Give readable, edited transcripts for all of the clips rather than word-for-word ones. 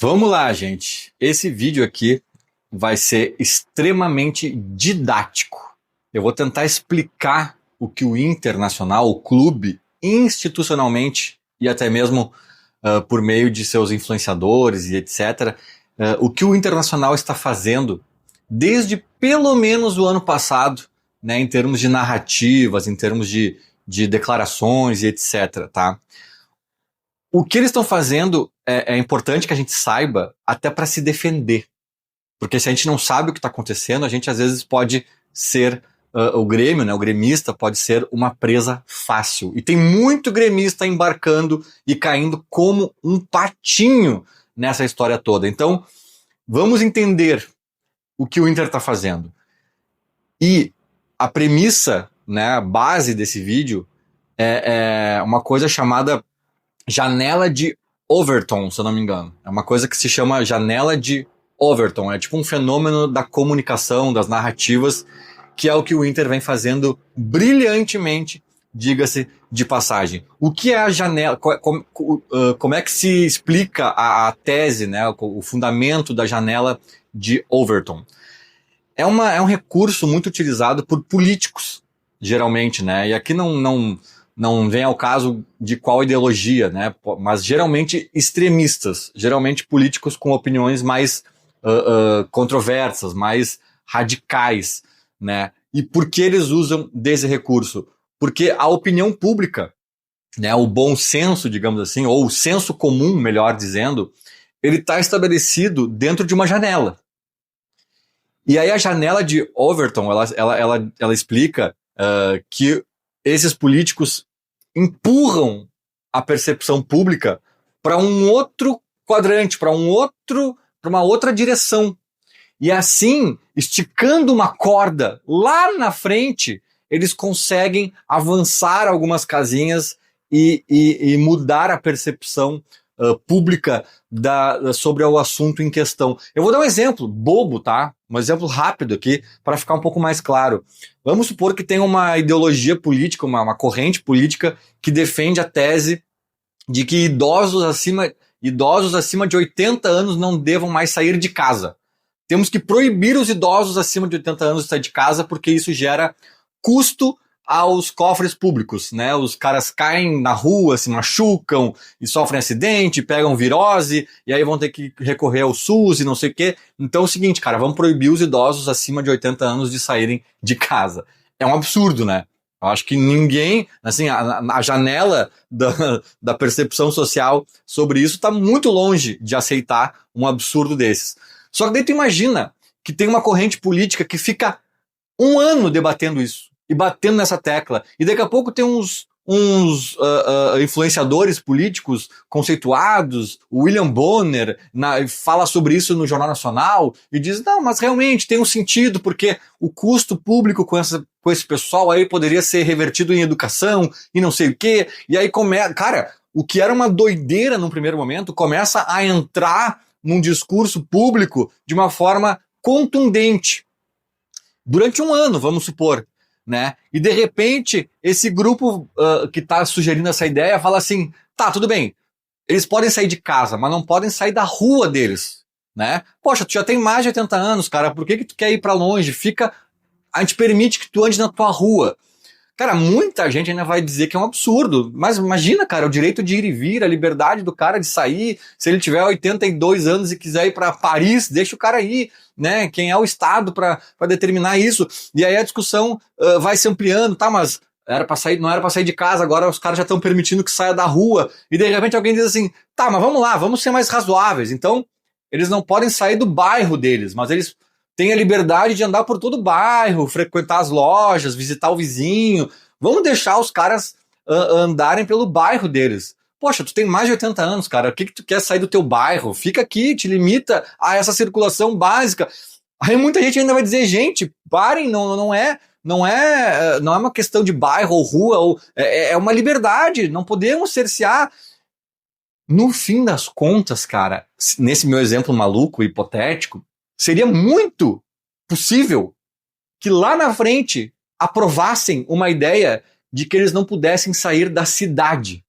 Vamos lá, gente. Esse vídeo aqui vai ser extremamente didático. Eu vou tentar explicar o que o Internacional, o clube, institucionalmente e até mesmo por meio de seus influenciadores e etc., o que o Internacional está fazendo desde pelo menos o ano passado, né, em termos de narrativas, em termos de declarações e etc., tá? O que eles estão fazendo é importante que a gente saiba até para se defender. Porque se a gente não sabe o que está acontecendo, a gente às vezes pode ser, o Grêmio, né, o gremista pode ser uma presa fácil. E tem muito gremista embarcando e caindo como um patinho nessa história toda. Então, vamos entender o que o Inter está fazendo. E a premissa, né, a base desse vídeo é uma coisa chamada janela de Overton, se eu não me engano. É uma coisa que se chama janela de Overton. É tipo um fenômeno da comunicação, das narrativas, que é o que o Inter vem fazendo brilhantemente, diga-se de passagem. O que é a janela? Como é que se explica a tese, né, o fundamento da janela de Overton? É um recurso muito utilizado por políticos, geralmente, né? E aqui não vem ao caso de qual ideologia, né? Mas geralmente extremistas, geralmente políticos com opiniões mais controversas, mais radicais, né? E por que eles usam desse recurso? Porque a opinião pública, né, o bom senso, digamos assim, ou o senso comum, melhor dizendo, ele está estabelecido dentro de uma janela. E aí a janela de Overton, ela explica que esses políticos empurram a percepção pública para um outro quadrante, para uma outra direção. E assim, esticando uma corda lá na frente, eles conseguem avançar algumas casinhas e mudar a percepção pública sobre o assunto em questão. Eu vou dar um exemplo bobo, tá? Um exemplo rápido aqui, para ficar um pouco mais claro. Vamos supor que tem uma ideologia política, uma corrente política que defende a tese de que idosos acima de 80 anos não devam mais sair de casa. Temos que proibir os idosos acima de 80 anos de sair de casa porque isso gera custo aos cofres públicos, né? Os caras caem na rua, se machucam e sofrem acidente, pegam virose e aí vão ter que recorrer ao SUS e não sei o quê. Então é o seguinte, cara, vamos proibir os idosos acima de 80 anos de saírem de casa. É um absurdo, né? Eu acho que ninguém, assim, a janela da percepção social sobre isso está muito longe de aceitar um absurdo desses. Só que daí tu imagina que tem uma corrente política que fica um ano debatendo isso e batendo nessa tecla. E daqui a pouco tem uns influenciadores políticos conceituados, o William Bonner fala sobre isso no Jornal Nacional e diz, não, mas realmente tem um sentido, porque o custo público com esse pessoal aí poderia ser revertido em educação e não sei o quê. E aí cara, o que era uma doideira num primeiro momento começa a entrar num discurso público de uma forma contundente. Durante um ano, vamos supor, né? E de repente, esse grupo que está sugerindo essa ideia fala assim, tá, tudo bem, eles podem sair de casa, mas não podem sair da rua deles, né? Poxa, tu já tem mais de 80 anos, cara, por que tu quer ir para longe? A gente permite que tu ande na tua rua. Cara, muita gente ainda vai dizer que é um absurdo, mas imagina, cara, o direito de ir e vir, a liberdade do cara de sair, se ele tiver 82 anos e quiser ir para Paris, deixa o cara ir, né? Quem é o Estado para determinar isso? E aí a discussão vai se ampliando, tá, mas não era para sair de casa, agora os caras já estão permitindo que saia da rua, e de repente alguém diz assim, tá, mas vamos lá, vamos ser mais razoáveis, então eles não podem sair do bairro deles, mas eles tem a liberdade de andar por todo o bairro, frequentar as lojas, visitar o vizinho. Vamos deixar os caras andarem pelo bairro deles. Poxa, tu tem mais de 80 anos, cara. O que tu quer sair do teu bairro? Fica aqui, te limita a essa circulação básica. Aí muita gente ainda vai dizer, gente, parem, não é uma questão de bairro ou rua, é uma liberdade, não podemos cercear. No fim das contas, cara, nesse meu exemplo maluco, hipotético, seria muito possível que lá na frente aprovassem uma ideia de que eles não pudessem sair da cidade.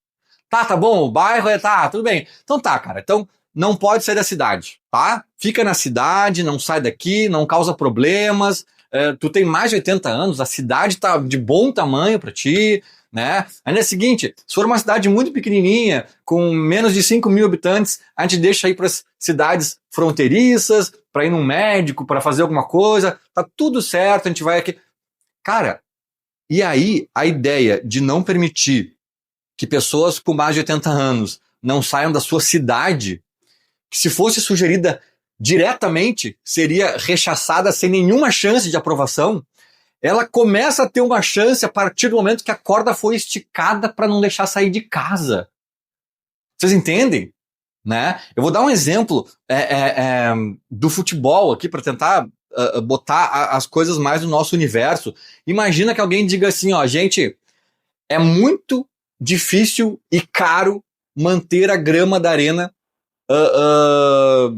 Tá bom, o bairro tá, tudo bem. Então tá, cara, então não pode sair da cidade, tá? Fica na cidade, não sai daqui, não causa problemas. Tu tem mais de 80 anos, a cidade tá de bom tamanho para ti, né? Aí é o seguinte, se for uma cidade muito pequenininha, com menos de 5 mil habitantes, a gente deixa aí para as cidades fronteiriças, para ir num médico, para fazer alguma coisa, tá tudo certo, a gente vai aqui. Cara, e aí a ideia de não permitir que pessoas com mais de 80 anos não saiam da sua cidade, que se fosse sugerida diretamente, seria rechaçada sem nenhuma chance de aprovação, ela começa a ter uma chance a partir do momento que a corda foi esticada para não deixar sair de casa. Vocês entendem? Né? Eu vou dar um exemplo do futebol aqui para tentar botar as coisas mais no nosso universo. Imagina que alguém diga assim, ó, gente, é muito difícil e caro manter a grama da arena,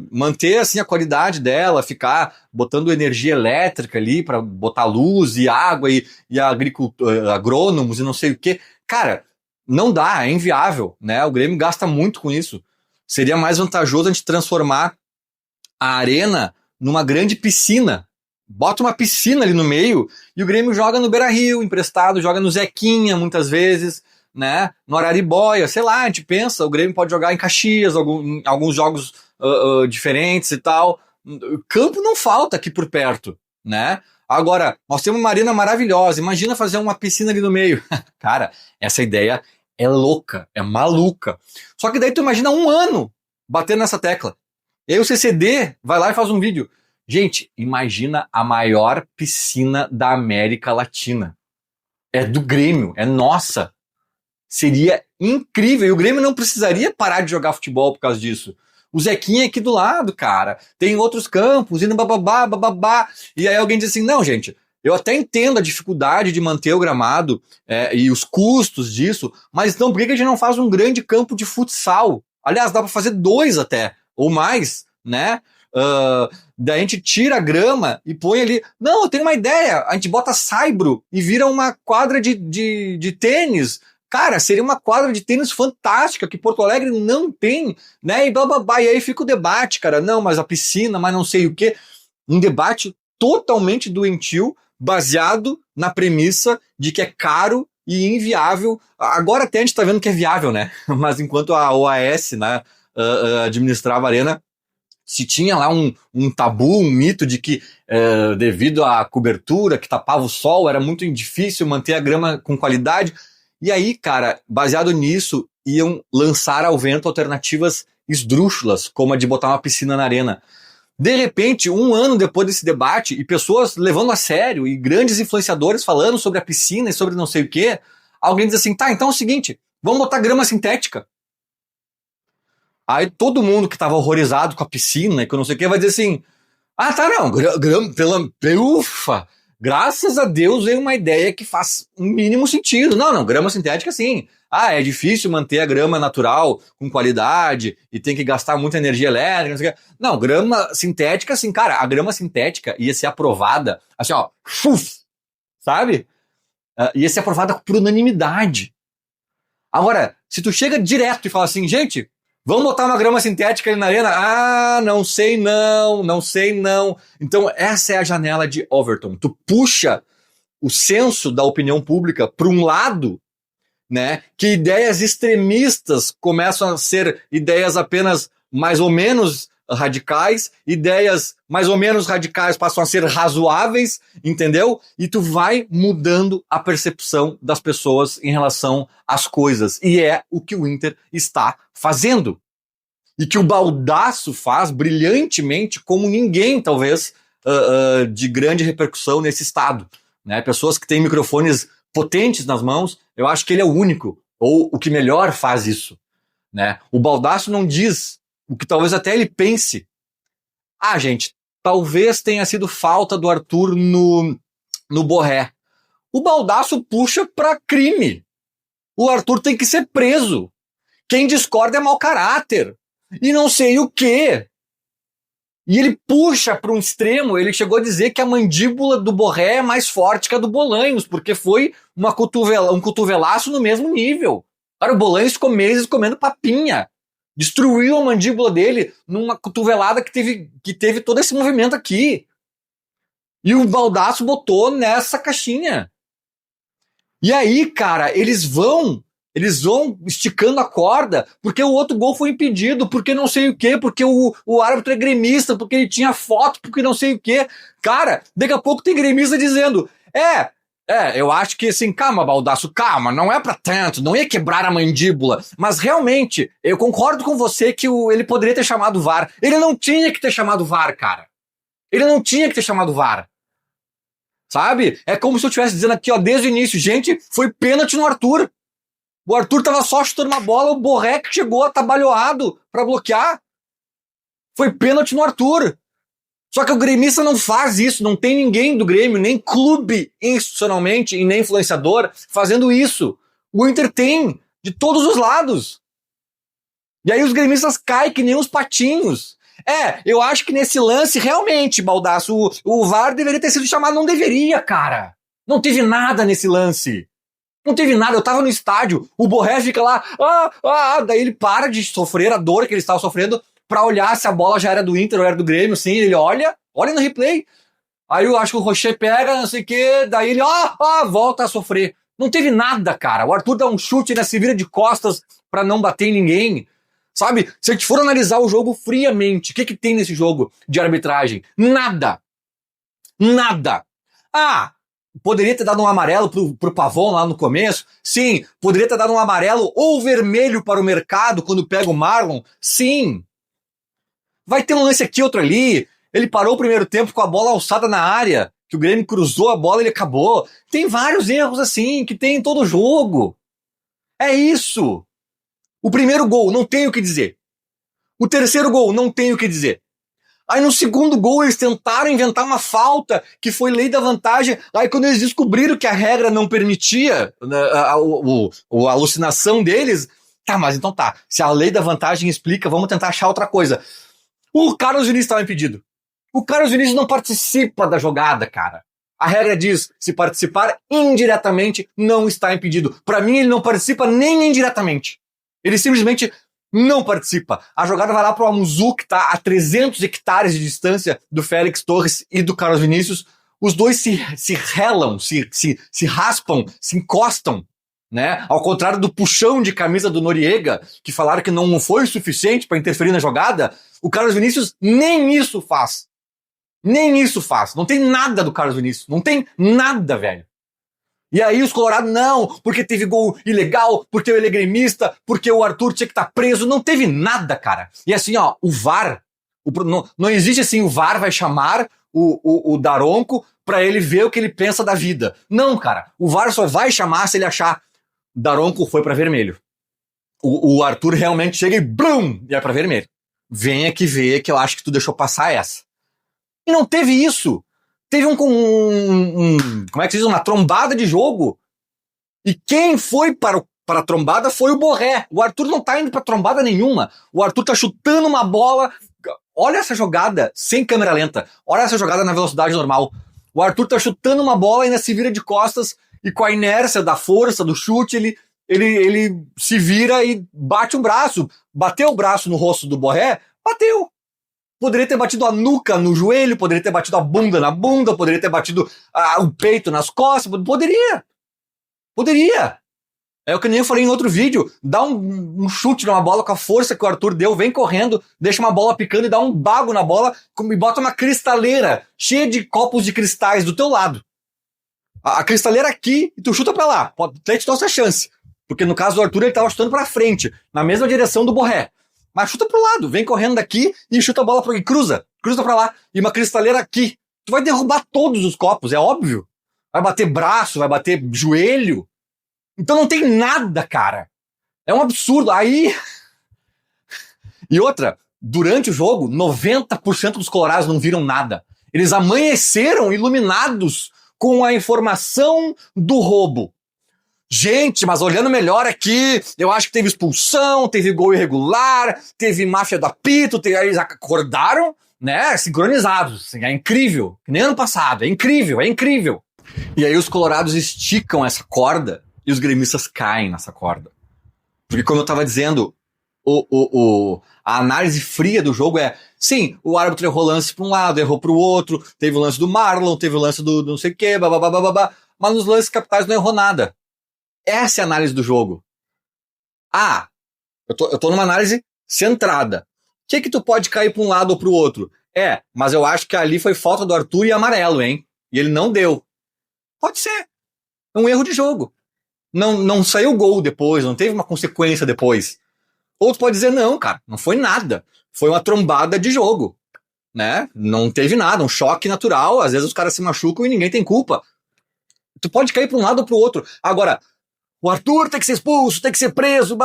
manter assim a qualidade dela, ficar botando energia elétrica ali para botar luz e água e agrônomos e não sei o que. Cara, não dá, é inviável, né? O Grêmio gasta muito com isso. Seria mais vantajoso a gente transformar a arena numa grande piscina. Bota uma piscina ali no meio e o Grêmio joga no Beira-Rio, emprestado, joga no Zequinha muitas vezes, né? No Araribóia, sei lá, a gente pensa, o Grêmio pode jogar em Caxias, alguns jogos diferentes e tal. Campo não falta aqui por perto, né? Agora, nós temos uma arena maravilhosa, imagina fazer uma piscina ali no meio. Cara, essa ideia é louca, é maluca. Só que daí tu imagina um ano batendo nessa tecla. E aí o CCD vai lá e faz um vídeo. Gente, imagina a maior piscina da América Latina. É do Grêmio, é nossa. Seria incrível. E o Grêmio não precisaria parar de jogar futebol por causa disso. O Zequinha é aqui do lado, cara. Tem outros campos, indo bababá, bababá. E aí alguém diz assim, não, gente, eu até entendo a dificuldade de manter o gramado e os custos disso, mas então por que a gente não faz um grande campo de futsal? Aliás, dá para fazer 2 até, ou mais, né? Daí a gente tira a grama e põe ali. Não, eu tenho uma ideia. A gente bota saibro e vira uma quadra de tênis. Cara, seria uma quadra de tênis fantástica que Porto Alegre não tem, né? E blá blá blá. E aí fica o debate, cara. Não, mas a piscina, mas não sei o quê. Um debate totalmente doentio, baseado na premissa de que é caro e inviável. Agora até a gente tá vendo que é viável, né? Mas enquanto a OAS, né, administrava a arena, se tinha lá um tabu, um mito de que devido à cobertura que tapava o sol, era muito difícil manter a grama com qualidade. E aí, cara, baseado nisso, iam lançar ao vento alternativas esdrúxulas, como a de botar uma piscina na arena. De repente, um ano depois desse debate, e pessoas levando a sério, e grandes influenciadores falando sobre a piscina e sobre não sei o quê, alguém diz assim, tá, então é o seguinte, vamos botar grama sintética. Aí todo mundo que estava horrorizado com a piscina e com não sei o que vai dizer assim, ah, tá, não, ufa, graças a Deus veio uma ideia que faz um mínimo sentido. Não, grama sintética sim. Ah, é difícil manter a grama natural com qualidade e tem que gastar muita energia elétrica, não sei o que. Não, grama sintética sim, cara, a grama sintética ia ser aprovada, assim, ó, sabe? Ia ser aprovada por unanimidade. Agora, se tu chega direto e fala assim, gente, vamos botar uma grama sintética ali na arena? Ah, não sei não. Então essa é a janela de Overton. Tu puxa o senso da opinião pública para um lado, né, que ideias extremistas começam a ser ideias apenas mais ou menos radicais, ideias mais ou menos radicais passam a ser razoáveis, entendeu? E tu vai mudando a percepção das pessoas em relação às coisas. E é o que o Inter está fazendo. E que o Baldasso faz brilhantemente como ninguém, talvez, de grande repercussão nesse estado. Né? Pessoas que têm microfones potentes nas mãos, eu acho que ele é o único, ou o que melhor faz isso. Né? O Baldasso não diz o que talvez até ele pense. Ah, gente, talvez tenha sido falta do Arthur no Borré. O Baldasso puxa para crime. O Arthur tem que ser preso. Quem discorda é mau caráter. E não sei o quê. E ele puxa para um extremo, ele chegou a dizer que a mandíbula do Borré é mais forte que a do Bolanhos, porque foi um cotovelaço no mesmo nível. Cara, o Bolanhos ficou meses comendo papinha. Destruiu a mandíbula dele numa cotovelada que teve todo esse movimento aqui. E o Baldasso botou nessa caixinha. E aí, cara, eles vão esticando a corda, porque o outro gol foi impedido, porque não sei o quê, porque o árbitro é gremista, porque ele tinha foto, porque não sei o quê. Cara, daqui a pouco tem gremista dizendo, eu acho que assim, calma, Baldasso, calma, não é pra tanto, não ia quebrar a mandíbula, mas realmente, eu concordo com você que ele poderia ter chamado o VAR. Ele não tinha que ter chamado o VAR, cara. Ele não tinha que ter chamado o VAR. Sabe? É como se eu estivesse dizendo aqui, ó, desde o início, gente, foi pênalti no Arthur. O Arthur tava só chutando uma bola, o Borré que chegou atabalhoado pra bloquear. Foi pênalti no Arthur. Só que o gremista não faz isso, não tem ninguém do Grêmio, nem clube institucionalmente e nem influenciador fazendo isso. O Inter tem, de todos os lados. E aí os gremistas caem que nem uns patinhos. Eu acho que nesse lance, realmente, Baldasso, o VAR deveria ter sido chamado, não deveria, cara. Não teve nada nesse lance. Não teve nada, eu tava no estádio, o Borré fica lá, daí ele para de sofrer a dor que ele estava sofrendo pra olhar se a bola já era do Inter ou era do Grêmio, assim, ele olha no replay, aí eu acho que o Rocher pega, não sei o que, daí ele, volta a sofrer. Não teve nada, cara, o Arthur dá um chute, né, se vira de costas pra não bater em ninguém, sabe? Se a gente for analisar o jogo friamente, o que tem nesse jogo de arbitragem? Nada. Poderia ter dado um amarelo pro Pavon lá no começo? Sim. Poderia ter dado um amarelo ou vermelho para o mercado quando pega o Marlon? Sim. Vai ter um lance aqui, outro ali. Ele parou o primeiro tempo com a bola alçada na área, que o Grêmio cruzou a bola e ele acabou. Tem vários erros assim, que tem em todo jogo. É isso. O primeiro gol, não tem o que dizer. O terceiro gol, não tem o que dizer. Aí no segundo gol eles tentaram inventar uma falta que foi lei da vantagem. Aí quando eles descobriram que a regra não permitia a alucinação deles, mas então tá. Se a lei da vantagem explica, vamos tentar achar outra coisa. O Carlos Vinícius estava impedido. O Carlos Vinícius não participa da jogada, cara. A regra diz, se participar indiretamente, não está impedido. Pra mim ele não participa nem indiretamente. Ele simplesmente não participa. A jogada vai lá pro Amuzu, que tá a 300 hectares de distância do Félix Torres e do Carlos Vinícius. Os dois se relam, se raspam, se encostam, né? Ao contrário do puxão de camisa do Noriega, que falaram que não foi o suficiente para interferir na jogada, o Carlos Vinícius nem isso faz. Nem isso faz. Não tem nada do Carlos Vinícius. Não tem nada, velho. E aí os colorados, não, porque teve gol ilegal, porque ele é gremista, porque o Arthur tinha que estar preso. Não teve nada, cara. E assim, ó, o VAR, não existe assim, o VAR vai chamar o Daronco pra ele ver o que ele pensa da vida. Não, cara, o VAR só vai chamar se ele achar Daronco foi pra vermelho. O Arthur realmente chega e blum, e é pra vermelho. Vem aqui ver que eu acho que tu deixou passar essa. E não teve isso. Teve como é que se diz? Uma trombada de jogo. E quem foi para a trombada foi o Borré. O Arthur não tá indo pra trombada nenhuma. O Arthur tá chutando uma bola. Olha essa jogada sem câmera lenta. Olha essa jogada na velocidade normal. O Arthur tá chutando uma bola e ainda se vira de costas. E com a inércia da força, do chute, ele se vira e bate um braço. Bateu o braço no rosto do Borré? Bateu. Poderia ter batido a nuca no joelho, poderia ter batido a bunda na bunda, poderia ter batido o peito nas costas, poderia. É o que nem eu falei em outro vídeo, dá um chute numa bola com a força que o Arthur deu, vem correndo, deixa uma bola picando e dá um bago na bola e bota uma cristaleira cheia de copos de cristais do teu lado. A cristaleira aqui e tu chuta pra lá, pode ter te dar essa chance, porque no caso do Arthur ele tava chutando pra frente, na mesma direção do Borré. Mas chuta pro lado, vem correndo daqui e chuta a bola pra aqui, cruza pra lá. E uma cristaleira aqui. Tu vai derrubar todos os copos, é óbvio. Vai bater braço, vai bater joelho. Então não tem nada, cara. É um absurdo. Aí... E outra, durante o jogo, 90% dos colorados não viram nada. Eles amanheceram iluminados com a informação do roubo. Gente, mas olhando melhor aqui, eu acho que teve expulsão, teve gol irregular, teve máfia do apito, eles acordaram, né, sincronizados. Assim, é incrível, que nem ano passado, é incrível. E aí os colorados esticam essa corda e os gremistas caem nessa corda. Porque como eu tava dizendo, A análise fria do jogo é, sim, o árbitro errou lance para um lado, errou para o outro, teve o lance do Marlon, teve o lance do não sei o que, mas nos lances capitais não errou nada. Essa é a análise do jogo. Eu tô numa análise centrada. O que tu pode cair para um lado ou para o outro? Mas eu acho que ali foi falta do Arthur e amarelo, hein? E ele não deu. Pode ser. É um erro de jogo. Não saiu gol depois, não teve uma consequência depois. Outro pode dizer, não, cara, não foi nada. Foi uma trombada de jogo, né? Não teve nada, um choque natural. Às vezes os caras se machucam e ninguém tem culpa. Tu pode cair para um lado ou para o outro. Agora, o Arthur tem que ser expulso, tem que ser preso,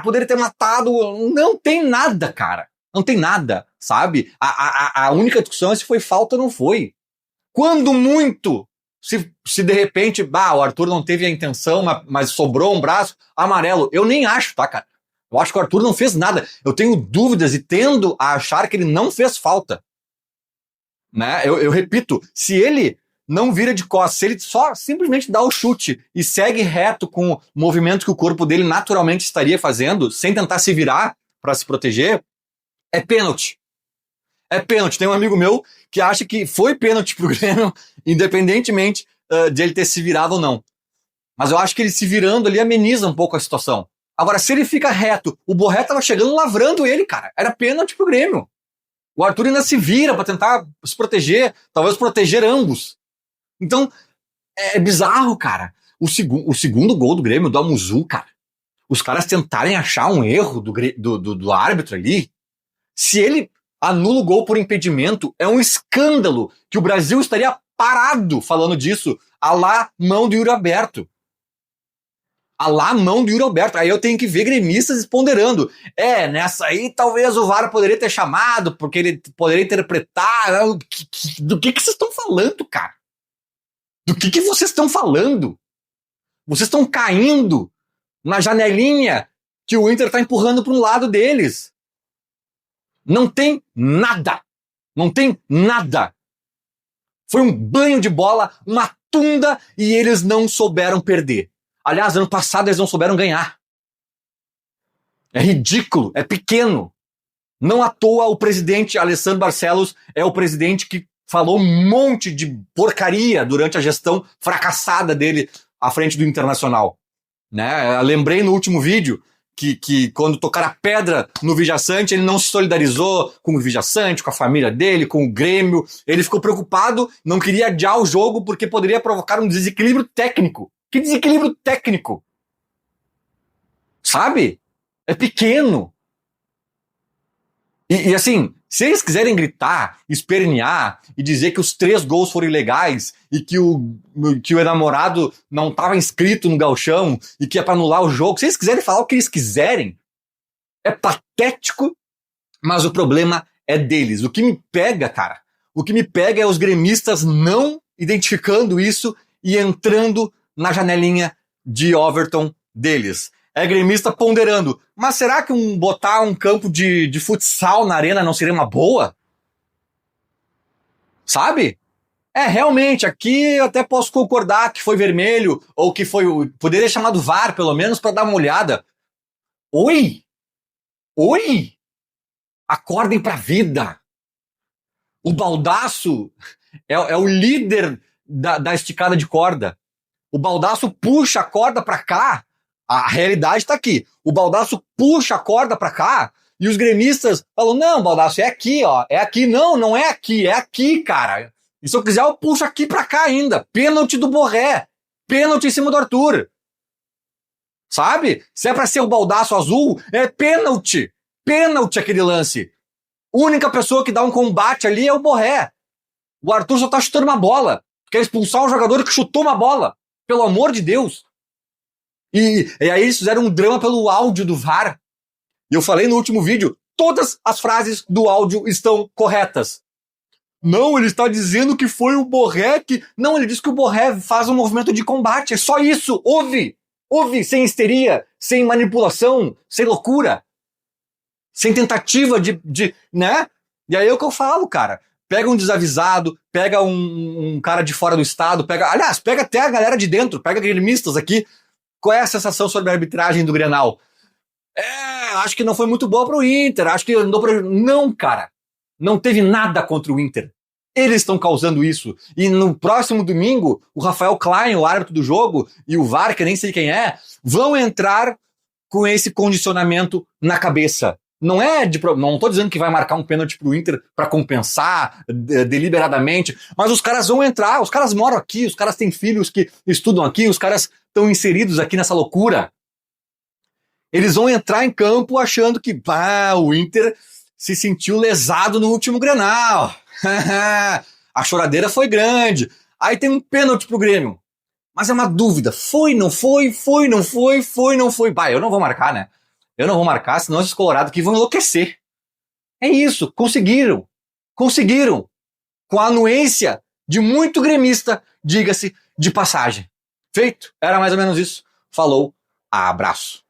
poderia ter matado. Não tem nada, cara. Não tem nada, sabe? A única discussão é se foi falta ou não foi. Quando muito, se de repente, o Arthur não teve a intenção, mas sobrou um braço, amarelo. Eu nem acho, tá, cara? Eu acho que o Arthur não fez nada. Eu tenho dúvidas e tendo a achar que ele não fez falta. Né? Eu repito, se ele não vira de costas, se ele só simplesmente dá o chute e segue reto com o movimento que o corpo dele naturalmente estaria fazendo, sem tentar se virar para se proteger, é pênalti. É pênalti. Tem um amigo meu que acha que foi pênalti pro Grêmio, independentemente de ele ter se virado ou não. Mas eu acho que ele se virando ali ameniza um pouco a situação. Agora, se ele fica reto, o Borré tava chegando lavrando ele, cara. Era pênalti pro Grêmio. O Arthur ainda se vira pra tentar se proteger, talvez proteger ambos. Então, é bizarro, cara. O segundo gol do Grêmio, do Amuzu, cara. Os caras tentarem achar um erro do árbitro ali. Se ele anula o gol por impedimento, é um escândalo que o Brasil estaria parado falando disso, a lá mão do Yuri Alberto. A lá mão do Yuri Alberto. Aí eu tenho que ver gremistas ponderando. Nessa aí talvez o VAR poderia ter chamado, porque ele poderia interpretar. Do que vocês estão falando, cara? Do que vocês estão falando? Vocês estão caindo na janelinha que o Inter está empurrando para um lado deles. Não tem nada. Não tem nada. Foi um banho de bola, uma tunda, e eles não souberam perder. Aliás, ano passado eles não souberam ganhar. É ridículo, é pequeno. Não à toa o presidente Alessandro Barcelos é o presidente que falou um monte de porcaria durante a gestão fracassada dele à frente do Internacional. Né? Eu lembrei no último vídeo que quando tocaram a pedra no Vijaçante, ele não se solidarizou com o Vijaçante, com a família dele, com o Grêmio. Ele ficou preocupado, não queria adiar o jogo porque poderia provocar um desequilíbrio técnico. Que desequilíbrio técnico? Sabe? É pequeno. E assim, se eles quiserem gritar, espernear e dizer que os 3 gols foram ilegais e que o namorado não estava inscrito no gauchão e que é para anular o jogo, se eles quiserem falar o que eles quiserem, é patético, mas o problema é deles. O que me pega, cara, é os gremistas não identificando isso e entrando na janelinha de Overton deles. É gremista ponderando. Mas será que botar um campo de futsal na arena não seria uma boa? Sabe? Realmente, aqui eu até posso concordar que foi vermelho, ou que foi. Poderia chamar do VAR, pelo menos, para dar uma olhada. Oi! Acordem pra vida! O Baldasso é o líder da esticada de corda. O Baldasso puxa a corda pra cá. A realidade tá aqui. O Baldasso puxa a corda pra cá e os gremistas falam, não, Baldasso, é aqui, ó. É aqui. Não é aqui. É aqui, cara. E se eu quiser, eu puxo aqui pra cá ainda. Pênalti do Borré. Pênalti em cima do Arthur. Sabe? Se é pra ser o Baldasso azul, é pênalti. Pênalti aquele lance. Única pessoa que dá um combate ali é o Borré. O Arthur só tá chutando uma bola. Quer expulsar o jogador que chutou uma bola. Pelo amor de Deus. E aí eles fizeram um drama pelo áudio do VAR. E eu falei no último vídeo, todas as frases do áudio estão corretas. Não, ele está dizendo que foi o Borré que... Não, ele disse que o Borré faz um movimento de combate. É só isso. Ouve, sem histeria, sem manipulação, sem loucura. Sem tentativa de né? E aí é o que eu falo, cara. Pega um desavisado, pega um cara de fora do estado, pega até a galera de dentro, pega gremistas aqui. Qual é a sensação sobre a arbitragem do Grenal? Acho que não foi muito boa pro Inter, acho que andou pra... Não, cara, não teve nada contra o Inter. Eles estão causando isso. E no próximo domingo, o Rafael Klein, o árbitro do jogo, e o VAR, que nem sei quem é, vão entrar com esse condicionamento na cabeça. Não tô dizendo que vai marcar um pênalti pro Inter para compensar deliberadamente, mas os caras vão entrar, os caras moram aqui, os caras têm filhos que estudam aqui, os caras estão inseridos aqui nessa loucura. Eles vão entrar em campo achando que o Inter se sentiu lesado no último Grenal. A choradeira foi grande. Aí tem um pênalti pro Grêmio. Mas é uma dúvida. Foi, não foi, foi, não foi, foi, não foi. Eu não vou marcar, né? Eu não vou marcar, senão esses colorados aqui vão enlouquecer. É isso, conseguiram. Conseguiram. Com a anuência de muito gremista, diga-se de passagem. Feito. Era mais ou menos isso. Falou. Abraço.